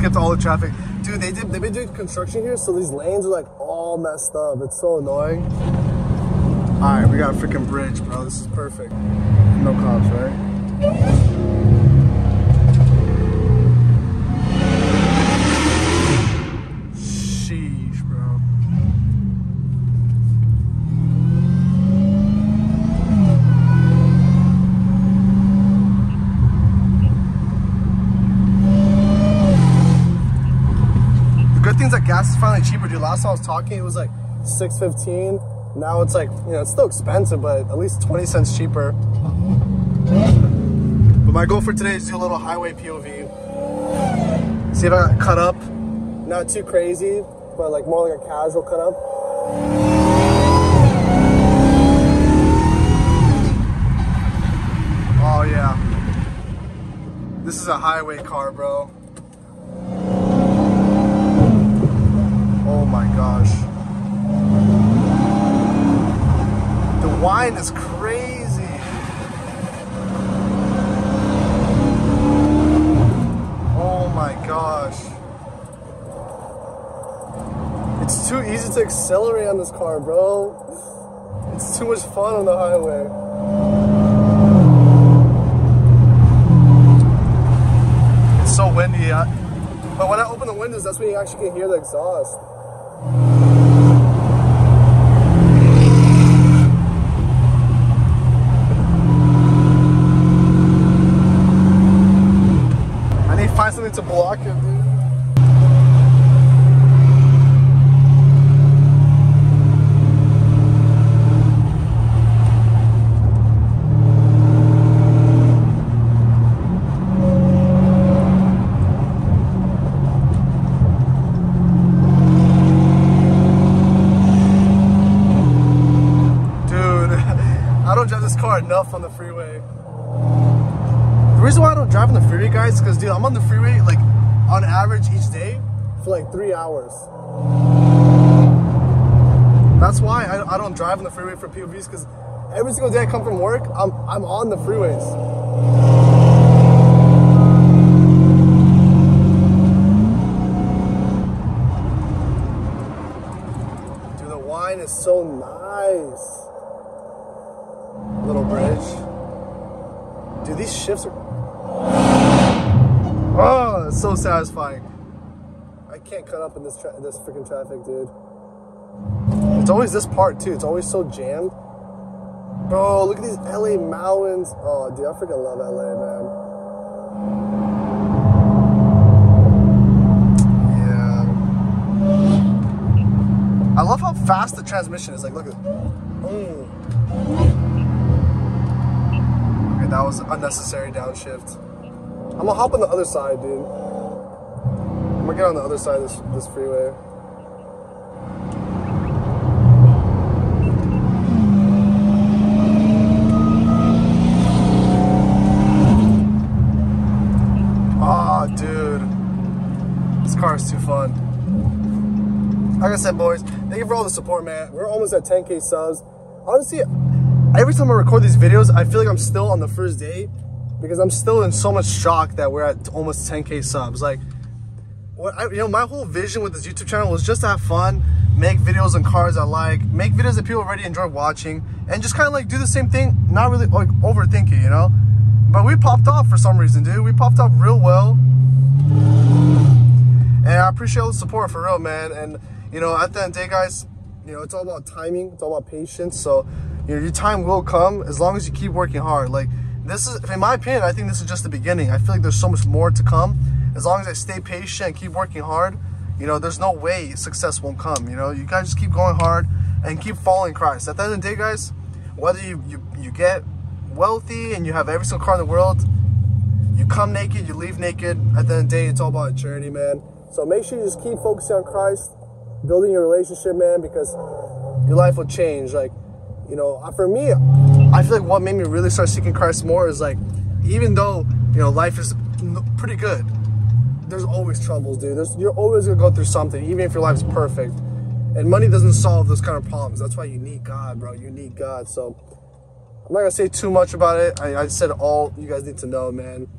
skipped all the traffic. Dude, they've been doing construction here, so these lanes are like all messed up. It's so annoying. All right, we got a freaking bridge, bro. This is perfect. No cops, right? Sheesh, bro. The good thing is that gas is finally cheaper, dude. Last time I was talking, it was like $6.15. Now it's like, you know, it's still expensive, but at least 20 cents cheaper. But my goal for today is to do a little highway POV. See if I got cut up. Not too crazy, but like more like a casual cut up. Oh yeah. This is a highway car, bro. Oh my gosh. The wine is crazy. Oh my gosh. It's too easy to accelerate on this car, bro. It's too much fun on the highway. It's so windy. But when I open the windows, that's when you actually can hear the exhaust. Find something to block it, dude. Dude, I don't drive this car enough on the freeway. The reason why I don't drive on the freeway, guys, is because, dude, I'm on the freeway, like, on average each day for, like, 3 hours. That's why I don't drive on the freeway for POVs, because every single day I come from work, I'm on the freeways. Dude, the wine is so nice. Little bridge. Dude, these shifts are... Oh, it's so satisfying. I can't cut up in this freaking traffic, dude. It's always this part, too. It's always so jammed. Bro, look at these LA mountains. Oh, dude, I freaking love LA, man. Yeah. I love how fast the transmission is. Like, look at it. Okay, that was unnecessary downshift. I'm gonna hop on the other side, dude. I'm gonna get on the other side of this freeway. Oh, dude. This car is too fun. Like I said, boys, thank you for all the support, man. We're almost at 10K subs. Honestly, every time I record these videos, I feel like I'm still on the first day, because I'm still in so much shock that we're at almost 10K subs. Like, my whole vision with this YouTube channel was just to have fun, make videos on cars I like, make videos that people already enjoy watching, and just kind of like do the same thing, not really like overthinking, you know? But we popped off for some reason, dude. We popped off real well. And I appreciate all the support, for real, man. And, you know, at the end of the day, guys, you know, it's all about timing. It's all about patience. So, you know, your time will come as long as you keep working hard. Like, this is, in my opinion, I think this is just the beginning. I feel like there's so much more to come. As long as I stay patient and keep working hard, you know, there's no way success won't come. You know, you guys just keep going hard and keep following Christ. At the end of the day, guys, whether you get wealthy and you have every single car in the world, you come naked, you leave naked, at the end of the day, it's all about a journey, man. So make sure you just keep focusing on Christ, building your relationship, man, because your life will change. Like, you know, for me, I feel like what made me really start seeking Christ more is, like, even though, you know, life is pretty good, there's always troubles, dude. You're always gonna go through something, even if your life's perfect. And money doesn't solve those kind of problems. That's why you need God, bro. You need God. So I'm not gonna say too much about it. I said all you guys need to know, man.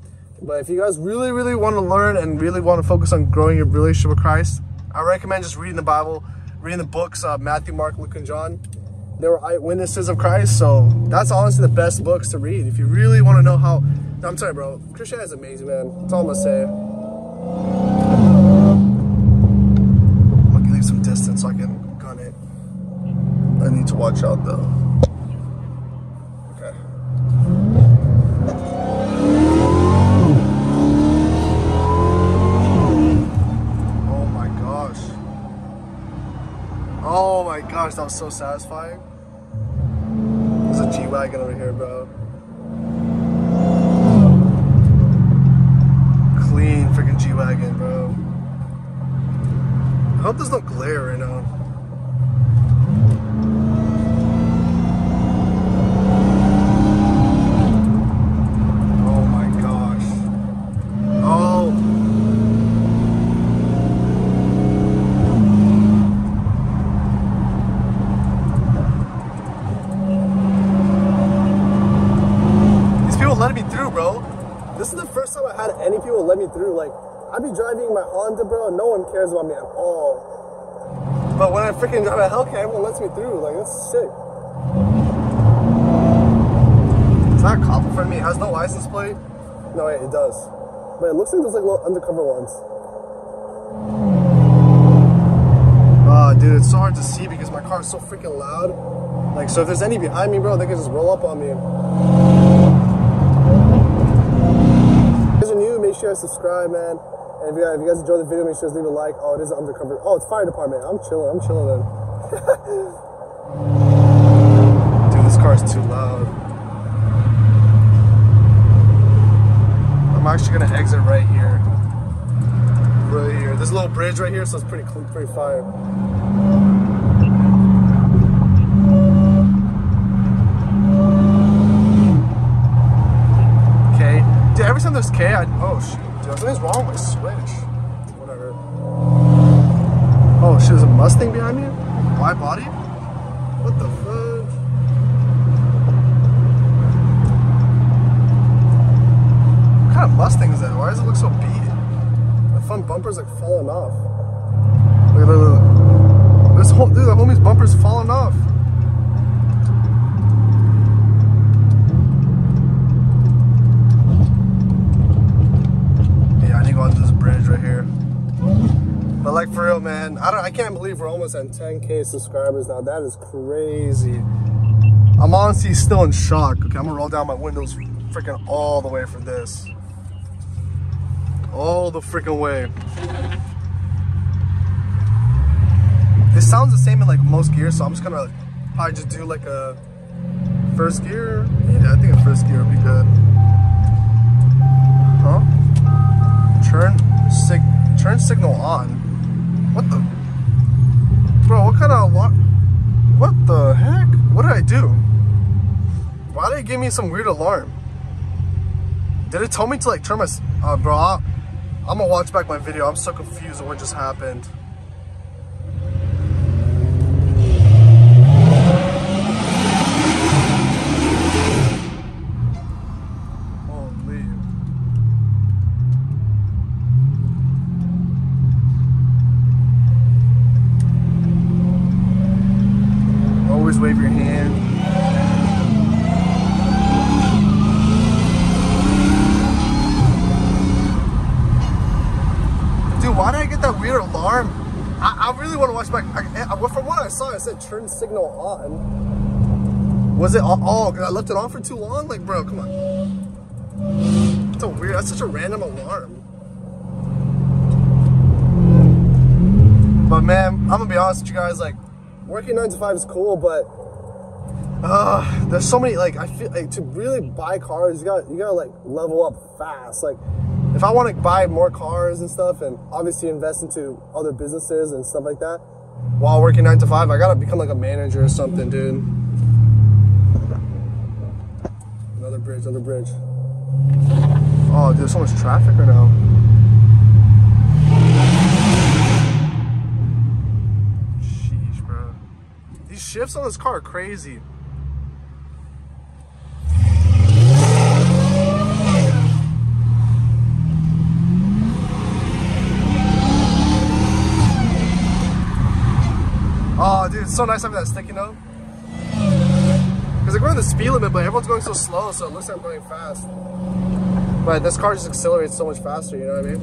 But if you guys really, really want to learn and really want to focus on growing your relationship with Christ, I recommend just reading the Bible, reading the books of Matthew, Mark, Luke, and John. They were eyewitnesses of Christ, so that's honestly the best books to read if you really want to know how. No, I'm sorry, bro. Christianity is amazing, man. That's all I'm gonna say. I'm gonna leave some distance so I can gun it. I need to watch out though. Okay. Oh my gosh. Oh my gosh, that was so satisfying. There's a G-Wagon over here, bro. Clean freaking G-Wagon, bro. I hope there's no glare right now. Oh my gosh. Oh. Let me through, bro. This is the first time I had any people let me through. Like, I be driving my Honda, bro, and no one cares about me at all. But when I freaking drive a Hellcat, everyone lets me through. Like, that's sick. It's not a cop in front of me. It has no license plate. No, wait, it does. But it looks like there's like little undercover ones. Oh, dude, it's so hard to see because my car is so freaking loud. Like, so if there's any behind me, bro, they can just roll up on me. Make sure to subscribe, man. And if you guys enjoyed the video, make sure to leave a like. Oh, it is undercover. Oh, it's fire department. I'm chilling then. Dude, this car is too loud. I'm actually gonna exit right here. Right here. There's a little bridge right here, so it's pretty fire. Every time there's K, oh shoot, dude, something's wrong with my switch. Whatever. Oh shit, there's a Mustang behind me? Wide body? What the fuck? What kind of Mustang is that? Why does it look so beat? The front bumper's like falling off. Look. Dude, the homie's bumper's falling off. Onto this bridge right here. But like for real, man, I can't believe we're almost at 10K subscribers now. That is crazy. I'm honestly still in shock. Okay, I'm gonna roll down my windows freaking all the way for this. All the freaking way. This sounds the same in like most gears, so I'm just gonna probably just do like a first gear. Yeah, I think a first gear would be good. Huh? Turn signal on. What the? Bro, what kind of alarm? What the heck? What did I do? Why did it give me some weird alarm? Did it tell me to like turn my... bro, I'm gonna watch back my video. I'm so confused at what just happened. Wave your hand. Dude, why did I get that weird alarm? I really want to watch back. From what I saw, it said turn signal on. Was it? Oh, I left it on for too long? Like, bro, come on. It's so weird. That's such a random alarm. But man, I'm gonna be honest with you guys, like, working 9 to 5 is cool, but there's so many, like, I feel like to really buy cars, you gotta like level up fast. Like, if I want to buy more cars and stuff, and obviously invest into other businesses and stuff like that, while working 9 to 5, I gotta become like a manager or something, dude. Another bridge. Oh, dude, there's so much traffic right now. These shifts on this car are crazy. it's so nice having that sticky note. Because like we're in the speed limit, but everyone's going so slow, so it looks like I'm going fast. But this car just accelerates so much faster, you know what I mean?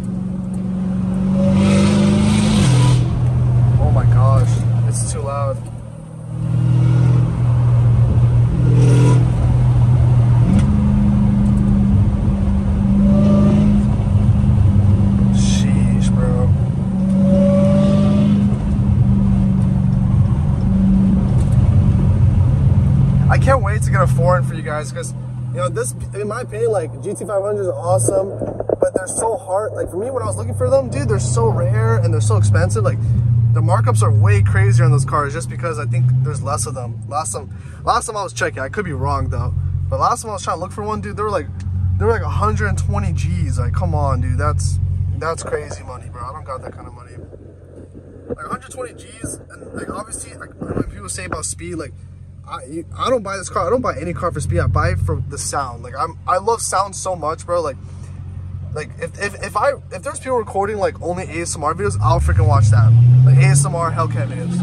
Oh my gosh, it's too loud. Sheesh, bro. I can't wait to get a foreign for you guys, because you know, this, in my opinion, like GT500s are awesome, but they're so hard. Like for me, when I was looking for them, dude, they're so rare and they're so expensive. Like the markups are way crazier on those cars, just because I think there's less of them. Last time I was checking, I could be wrong though, but last time I was trying to look for one, dude, they were like 120 G's. Like, come on, dude, that's crazy money, bro. I don't got that kind of money. Like 120 G's, and like obviously, like when people say about speed, like. I don't buy this car. I don't buy any car for speed. I buy it for the sound. Like I love sound so much, bro. Like if there's people recording like only ASMR videos, I'll freaking watch that. Like ASMR Hellcat videos.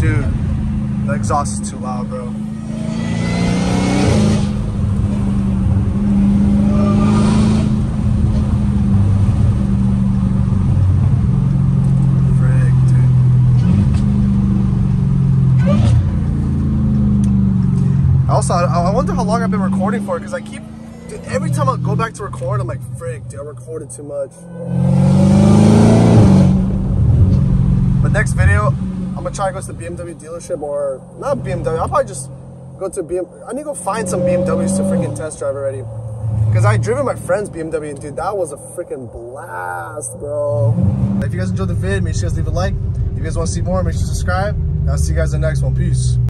Dude, the exhaust is too loud, bro. Also, I wonder how long I've been recording for, because I keep, dude, every time I go back to record, I'm like, frick, dude, I recorded too much. But next video, I'm gonna try to go to the BMW dealership, or not BMW, I'll probably just go to I need to go find some BMWs to freaking test drive already. Because I driven my friend's BMW, and dude, that was a freaking blast, bro. If you guys enjoyed the vid, make sure you guys leave a like. If you guys want to see more, make sure to subscribe. I'll see you guys in the next one. Peace.